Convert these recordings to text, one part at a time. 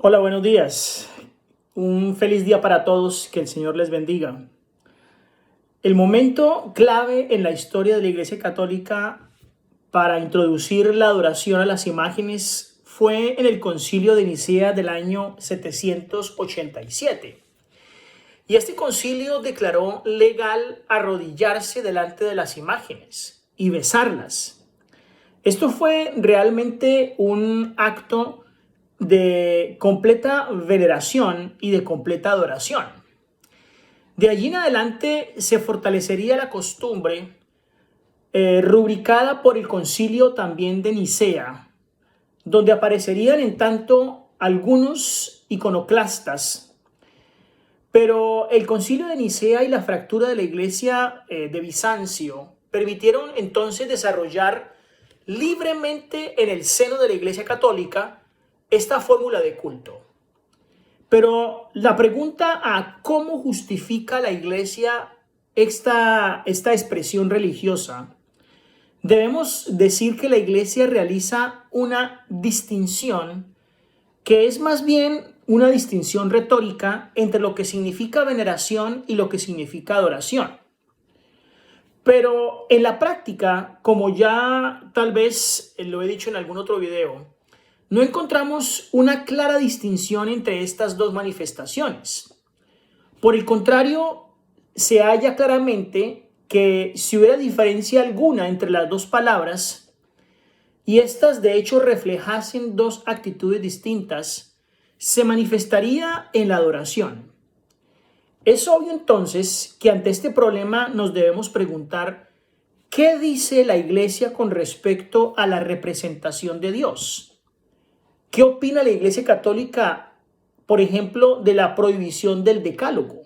Hola, buenos días. Un feliz día para todos, que el Señor les bendiga. El momento clave en la historia de la Iglesia Católica para introducir la adoración a las imágenes fue en el Concilio de Nicea del año 787. Y este concilio declaró legal arrodillarse delante de las imágenes y besarlas. Esto fue realmente un acto de completa veneración y de completa adoración. De allí en adelante se fortalecería la costumbre rubricada por el concilio también de Nicea, donde aparecerían en tanto algunos iconoclastas, pero el concilio de Nicea y la fractura de la iglesia de Bizancio permitieron entonces desarrollar libremente en el seno de la iglesia católica esta fórmula de culto. Pero la pregunta a cómo justifica la iglesia esta expresión religiosa, debemos decir que la iglesia realiza una distinción que es más bien una distinción retórica entre lo que significa veneración y lo que significa adoración. Pero en la práctica, como ya tal vez lo he dicho en algún otro video, no encontramos una clara distinción entre estas dos manifestaciones. Por el contrario, se halla claramente que si hubiera diferencia alguna entre las dos palabras y estas de hecho reflejasen dos actitudes distintas, se manifestaría en la adoración. Es obvio entonces que ante este problema nos debemos preguntar ¿qué dice la Iglesia con respecto a la representación de Dios? ¿Qué opina la Iglesia Católica, por ejemplo, de la prohibición del decálogo?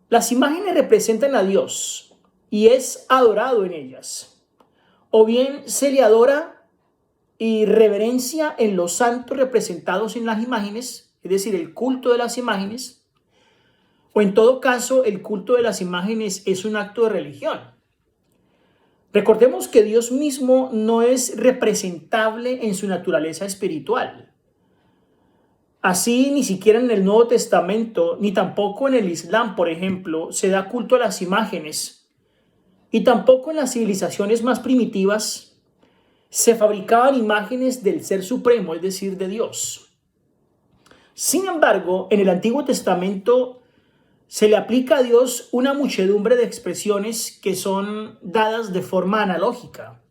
Las imágenes representan a Dios y es adorado en ellas. O bien se le adora y reverencia en los santos representados en las imágenes, es decir, el culto de las imágenes, o en todo caso el culto de las imágenes es un acto de religión. Recordemos que Dios mismo no es representable en su naturaleza espiritual. Así, ni siquiera en el Nuevo Testamento, ni tampoco en el Islam, por ejemplo, se da culto a las imágenes. Y tampoco en las civilizaciones más primitivas se fabricaban imágenes del Ser Supremo, es decir, de Dios. Sin embargo, en el Antiguo Testamento se le aplica a Dios una muchedumbre de expresiones que son dadas de forma analógica.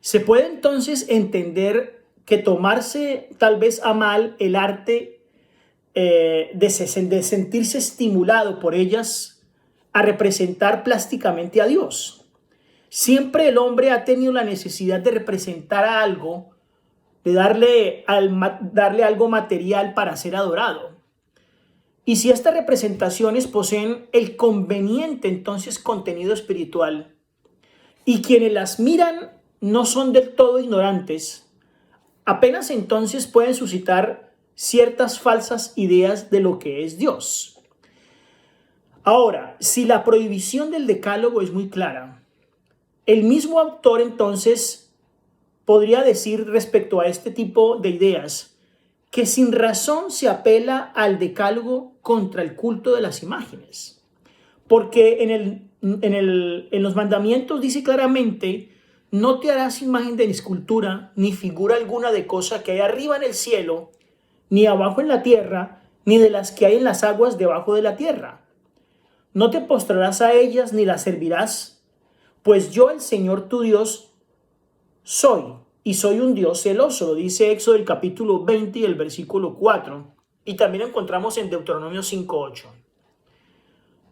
Se puede entonces entender que tomarse tal vez a mal el arte de sentirse estimulado por ellas a representar plásticamente a Dios. Siempre el hombre ha tenido la necesidad de representar a algo, de darle algo material para ser adorado. Y si estas representaciones poseen el conveniente entonces contenido espiritual y quienes las miran no son del todo ignorantes, apenas entonces pueden suscitar ciertas falsas ideas de lo que es Dios. Ahora, si la prohibición del decálogo es muy clara, el mismo autor entonces podría decir respecto a este tipo de ideas que sin razón se apela al decálogo contra el culto de las imágenes. Porque en los mandamientos dice claramente, no te harás imagen de escultura, ni figura alguna de cosa que hay arriba en el cielo, ni abajo en la tierra, ni de las que hay en las aguas debajo de la tierra. No te postrarás a ellas, ni las servirás, pues yo, el Señor tu Dios, soy. Y soy un Dios celoso, lo dice Éxodo el capítulo 20 y el versículo 4. Y también lo encontramos en Deuteronomio 5:8.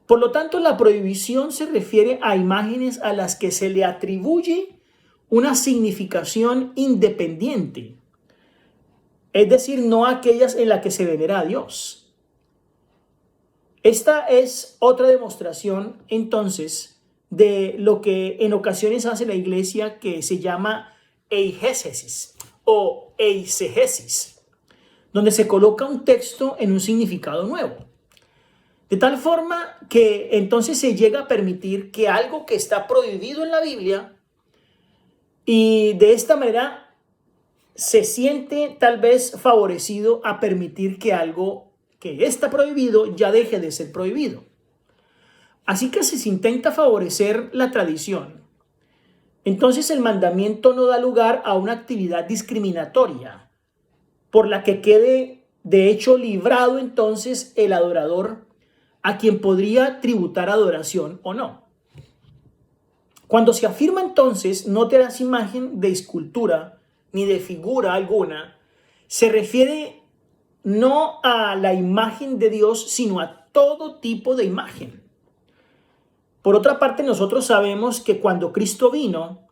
Por lo tanto, la prohibición se refiere a imágenes a las que se le atribuye una significación independiente. Es decir, no aquellas en las que se venera a Dios. Esta es otra demostración, entonces, de lo que en ocasiones hace la iglesia que se llama eigesis o eisegesis, donde se coloca un texto en un significado nuevo. De tal forma que entonces se llega a permitir que algo que está prohibido en la Biblia y de esta manera se siente tal vez favorecido a permitir que algo que está prohibido ya deje de ser prohibido. Así que si se intenta favorecer la tradición, entonces el mandamiento no da lugar a una actividad discriminatoria por la que quede de hecho librado entonces el adorador a quien podría tributar adoración o no. Cuando se afirma entonces no te harás imagen de escultura ni de figura alguna, se refiere no a la imagen de Dios, sino a todo tipo de imagen. Por otra parte, nosotros sabemos que cuando Cristo vino,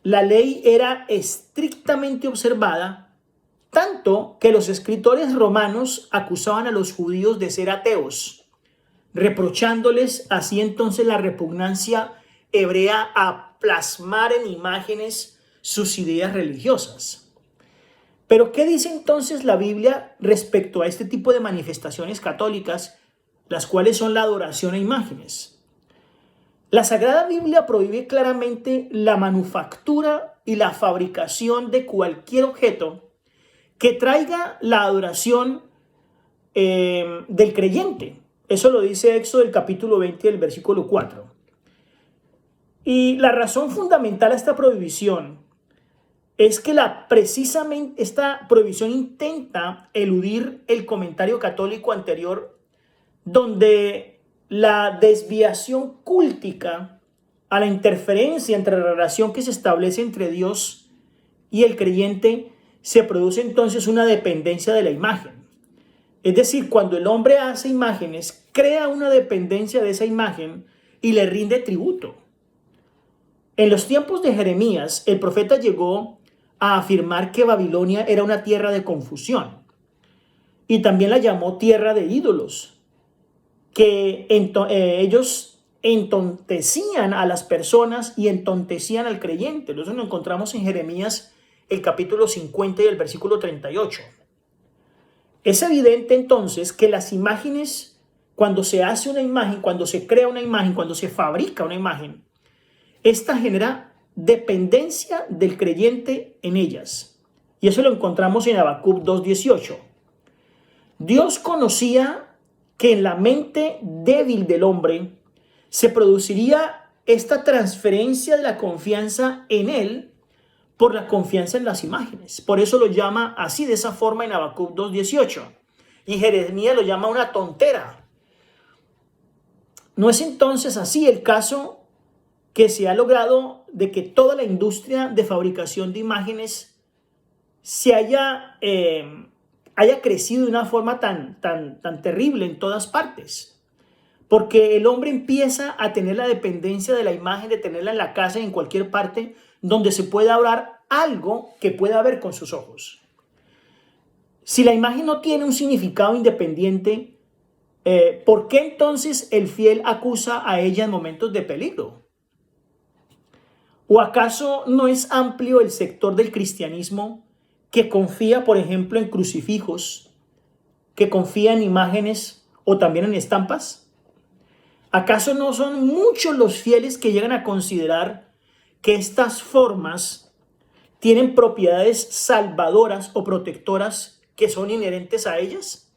la ley era estrictamente observada, tanto que los escritores romanos acusaban a los judíos de ser ateos, reprochándoles así entonces la repugnancia hebrea a plasmar en imágenes sus ideas religiosas. Pero ¿qué dice entonces la Biblia respecto a este tipo de manifestaciones católicas, las cuales son la adoración a imágenes? La Sagrada Biblia prohíbe claramente la manufactura y la fabricación de cualquier objeto que traiga la adoración del creyente. Eso lo dice Éxodo del capítulo 20 del versículo 4. Y la razón fundamental a esta prohibición es que precisamente esta prohibición intenta eludir el comentario católico anterior, donde la desviación cúltica a la interferencia entre la relación que se establece entre Dios y el creyente se produce entonces una dependencia de la imagen. Es decir, cuando el hombre hace imágenes, crea una dependencia de esa imagen y le rinde tributo. En los tiempos de Jeremías, el profeta llegó a afirmar que Babilonia era una tierra de confusión y también la llamó tierra de ídolos, que ellos entontecían a las personas y entontecían al creyente. Eso lo encontramos en Jeremías el capítulo 50 y el versículo 38. Es evidente entonces que las imágenes, cuando se hace una imagen, cuando se crea una imagen, cuando se fabrica una imagen, esta genera dependencia del creyente en ellas. Y eso lo encontramos en Habacuc 2:18. Dios conocía que en la mente débil del hombre se produciría esta transferencia de la confianza en él por la confianza en las imágenes. Por eso lo llama así, de esa forma, en Habacuc 2:18. Y Jeremías lo llama una tontera. ¿No es entonces así el caso que se ha logrado de que toda la industria de fabricación de imágenes se haya crecido de una forma tan terrible en todas partes? Porque el hombre empieza a tener la dependencia de la imagen, de tenerla en la casa y en cualquier parte donde se pueda orar algo que pueda ver con sus ojos. Si la imagen no tiene un significado independiente, ¿por qué entonces el fiel acusa a ella en momentos de peligro? ¿O acaso no es amplio el sector del cristianismo que confía, por ejemplo, en crucifijos, que confía en imágenes o también en estampas? ¿Acaso no son muchos los fieles que llegan a considerar que estas formas tienen propiedades salvadoras o protectoras que son inherentes a ellas?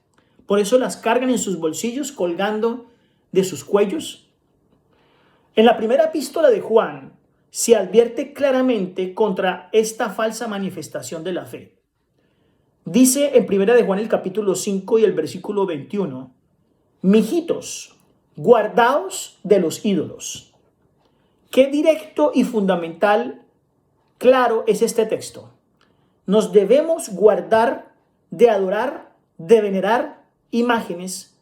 Por eso las cargan en sus bolsillos, colgando de sus cuellos. En la primera epístola de Juan se advierte claramente contra esta falsa manifestación de la fe. Dice en primera de Juan el capítulo 5 y el versículo 21, mijitos, guardaos de los ídolos. Qué directo y fundamental, claro, es este texto. Nos debemos guardar de adorar, de venerar imágenes,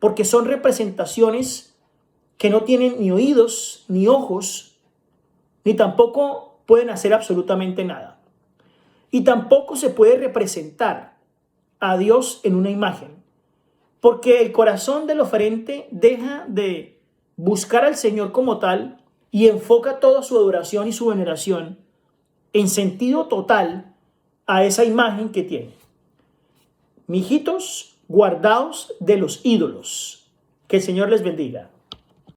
porque son representaciones que no tienen ni oídos, ni ojos, ni tampoco pueden hacer absolutamente nada. Y tampoco se puede representar a Dios en una imagen, porque el corazón del oferente deja de buscar al Señor como tal y enfoca toda su adoración y su veneración en sentido total a esa imagen que tiene. Mijitos, guardaos de los ídolos. Que el Señor les bendiga.